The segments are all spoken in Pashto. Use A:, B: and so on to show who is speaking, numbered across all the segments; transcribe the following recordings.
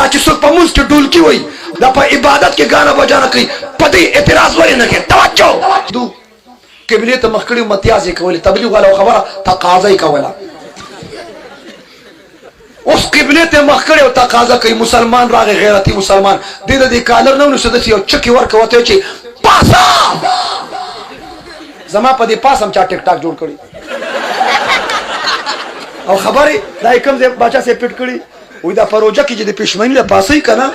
A: دا چې څوک په مونځ کې ډولکی وایي دا په عبادت کې ګانا بجانا کوي په دې اعتراض ولې نه کوي توجه دو قبله ته مخ کړي متیازې کولې تبلیغ والا خبره تقاضا یې کوله اوس قبله ته مخ کړي او تقاضا کوي مسلمان راغی غیرتی مسلمان دې د کالر نه نو سدسي او چکی ورکوته چې پاسا زما په دې پاسم چا ټیک ټاک جوړ کړی او خبره دا کوم ځای بچا سي پټ کړی وې دا پروژه کې چې د پښمنۍ له پاسې کنه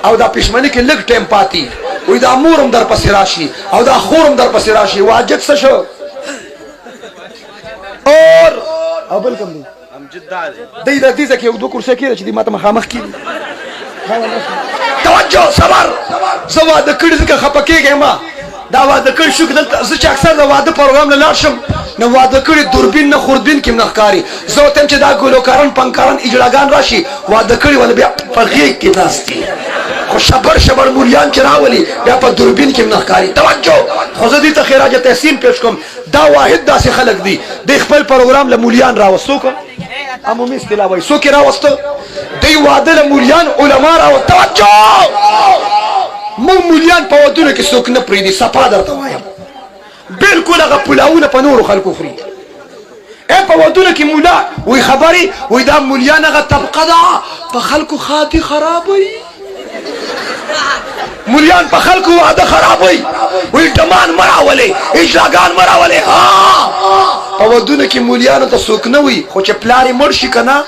A: او دا پښمنۍ کې لږ ټیم پاتې وې دا مورم در پسې راشي او دا خورم در پسې راشي واجب څه شو اور بل کوم دی دی دا دې ځکه یو دوه کرسي کې چې دې ماته مخامخ کړي توجه صبر زوا د کړي ځکه خپکیږم ما دا واده کړي شو دلته زه چې اکثر دا واده پروګرام لاله شم نو واده کړي دوربین نه خوردبین کې نخکاری زه تم چې دا ګلوکاران پنکاران اجلاګان راشي واده کړي ول بیا په غیږ کې ناشتي خو شبر مولیان چې راولي بیا په دوربین کې نخکاری توجه خو زه دې ته خراج تحسین پیش کوم دا واحد داسې خلک دي د خپل پروګرام له مولیان راوستو کو عمومي اصطلاح وایي څوک راوستو دی واده له مولیان علما راو توجه مونږ مولیان په ودونو کې څوک نه پریدي صفا درته وایم بالکل هغه پلاونه په نورو خلکو خوري په ودونو کې مولا وی خبري وی دا مولیان هغه طبقه ده په خلکو خاطي خرابوي مولیان په خلکو واده خرابوي وی ډمان مراولي اجلاګان مراولي ها په ودونو کې مولیانو ته څوک نه وي خو چې پلاري مړ شي کنه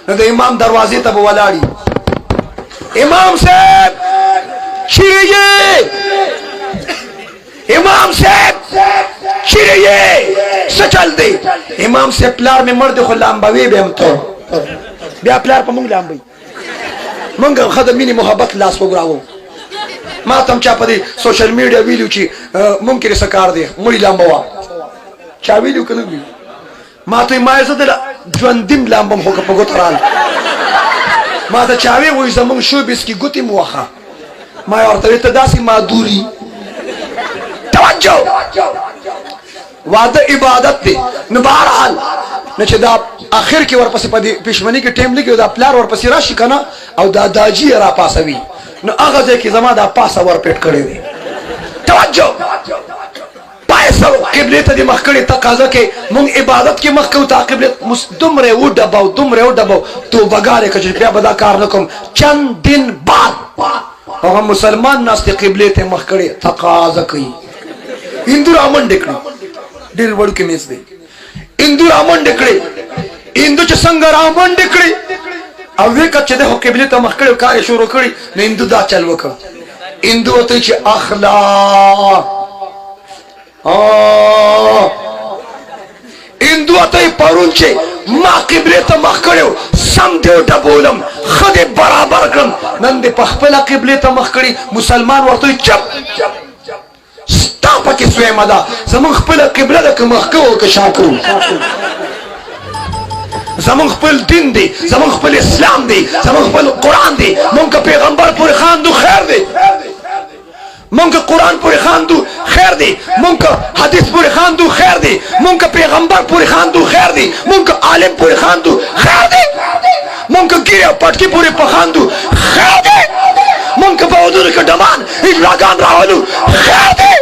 A: نو د امام دروازې ته به ولاړي امام صاحب چیرې امام صاحب چیرې سچل دی امام صاحب پلار مې مرد خو لامبوي به هم ته بیا پلار په مونږ لامبوي مونږ خدای مینه محبت لاس وګراو ما تم چا په دې سوشل میډیا ویلو چې مونږ کې سکار دی مړی لامبوا چا ویلو کنه ما ته ما زه د ژوندیم لامبم خو په ګوترال ما ته چا وی زمونږ شو بیس کې ګوتې موخه ما ورته ته داسې مادوري توجه واده عبادت دی نو بهرحال نه چې دا اخر کې ورپسې په دې پښمنۍ کې ټیم لګي دا پلار ورپسې راشي کنه او دا داجی را پاسوي نو هغه ځکه زما دا پاسه ور پټ کړی دی توجه پایسو قبله ته د مخ کړي تقاضا کې مونږ عبادت کې مخ کو ته قبله دومره و ډباو توبګاره کې بیا به دا کار نکوم چند دن بعد هغه مسلمان ناس ته قبله ته مخ کړي تقاضا کوي هندو رامن ډکړي ډېر وړو کې میز دی هندو رامن ډکړي هندو چې څنګه رامن ډکړي او وکړه چې د قبله ته مخ کړي کار شروع کړي نو هندو دا چل وکړ هندو ته چې اخلاق هندو ته پرون چې ما قبله ته مخ کړو سم دیو ډبولم خدای برابر کړم نن دې په خپل قبله ته مخ کړي مسلمان ورته چپ ستا پکې سویمه ده زمونږ خپل قبله ده که مخ کوو که شا کوو زمونږ خپل دین دی زمونږ خپل اسلام دی زمونږ خپل قرآن دی مونږ که پیغمبر پورې خاندو خیر دی مونږ قرآن پورې خاندو خیر دی مونږ حدیث پورې خاندو خیر دی مونږ پیغمبر پورې خاندو خیر دی مونږ عالم پورې خاندو خیر دی مونږ ګیره پټکی پورې پخاندو خیر دی مونږ په ودونو کې ډمان اجلاګان راولو خیر دی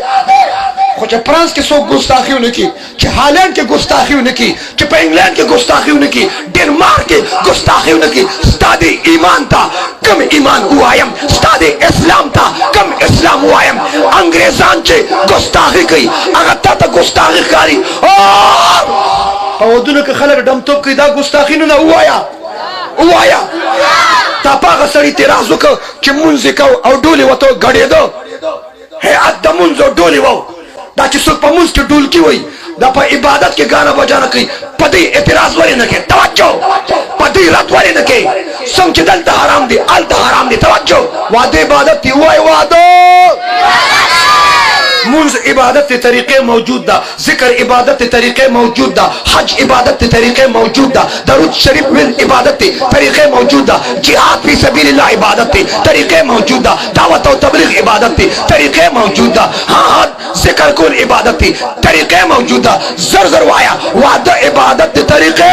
A: خو چې فرانس کې څوک ګستاخي ونه کړي چې هالند کې ګستاخي ونه کړي چې په انګلند کې ګستاخي ونه کړي ډنمارک کې ګستاخي ونه کړي ستا د ایمان ته کم ایمان ووایم ستا د اسلام ته کم اسلام ووایم انګریزان چې ګستاخي کوي هغه تا ته ګستاخي ښکاري په ودونو کې خلک ډمتوب کوي دا ګستاخي نه ووایا تا په هغه سړي اعتراض وکړ چې مونځ یې کوو او ډولې ورته ګډېده هیئت د مونځ او ډولې وو دا چې څوک په مونځ کې ډولکي وایي دا په عبادت کې ګانا بجانا کوي په دې اعتراض ولې نه کوي توجه په دې رد ولې نه کوي څنګه چې دلته حرام دي هلته حرام دي توجه واده عبادت دی وایي واده منز عبادت طریقے موجود دا ذکر عبادت طریقے موجود دا حج عبادت طریقے موجود دا درود شریف ویل عبادت طریقے موجود دا جہاد فی سبیل اللہ عبادت طریقے موجود دا دعوت و تبلیغ عبادت طریقے موجود دا ہاں ذکر کول عبادت طریقے موجود دا زر زر وایا وعدہ عبادت طریقے